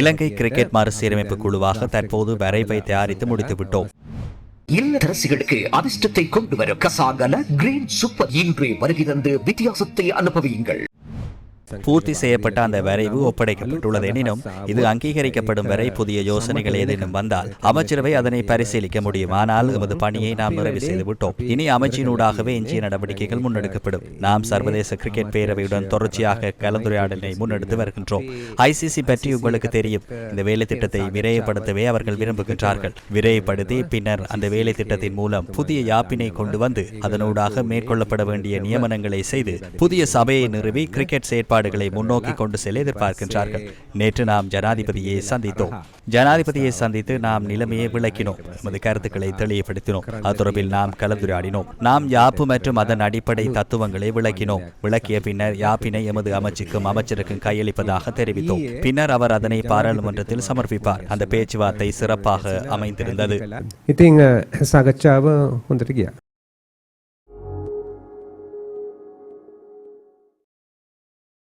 இலங்கை cricket மறுசீரமைப்பு குழுவாக தற்போது வரைவை தயாரித்து முடித்துவிட்டோம். இல்லத்தரசிகளுக்கு அதிர்ஷ்டத்தை கொண்டு வரும் கசாகல கிரீன் சூப்பர் இன்றே வருகை தந்து வித்தியாசத்தை அனுபவியுங்கள். பூர்த்தி செய்யப்பட்ட அந்த வரைவு ஒப்படைக்கப்பட்டுள்ளது. எனினும் இது அங்கீகரிக்கப்படும் வரை புதிய யோசனைகள் ஏதேனும் வந்தால் அமைச்சரவை அதனை பரிசீலிக்க முடியும். ஆனால் எமது பணியை நாம் நிறைவு செய்துவிட்டோம். இனி அமைச்சினூடாகவே எஞ்சிய நடவடிக்கைகள் முன்னெடுக்கப்படும். நாம் சர்வதேச கிரிக்கெட் பேரவையுடன் தொடர்ச்சியாக கலந்துரையாடலை முன்னெடுத்து வருகின்றோம். ஐசிசி பற்றி உங்களுக்கு தெரியும். இந்த வேலை திட்டத்தை விரைவுபடுத்தவே அவர்கள் விரும்புகின்றார்கள். விரைவுபடுத்தி பின்னர் அந்த வேலை திட்டத்தின் மூலம் புதிய யாப்பினை கொண்டு வந்து அதனூடாக மேற்கொள்ளப்பட வேண்டிய நியமனங்களை செய்து புதிய சபையை நிறுவி கிரிக்கெட் செயற்பாடு முன்னோக்கி கொண்டு செல்ல எதிர்பார்க்கின்றார்கள். நேற்று நாம் ஜனாதிபதியை சந்தித்தோம். ஜனாதிபதியை சந்தித்து நாம் நிலைமையை விளக்கினோம். எமது கருத்துக்களை தெளிவுபடுத்தினோம். அது தொடர்பில் நாம் கலந்துரையாடினோம். நாம் யாப்பு மற்றும் அதன் அடிப்படை தத்துவங்களை விளக்கினோம். விளக்கிய பின்னர் யாப்பினை எமது அமைச்சுக்கும் அமைச்சருக்கும் கையளிப்பதாக தெரிவித்தோம். பின்னர் அவர் அதனை பாராளுமன்றத்தில் சமர்ப்பிப்பார். அந்த பேச்சுவார்த்தை சிறப்பாக அமைந்திருந்தது.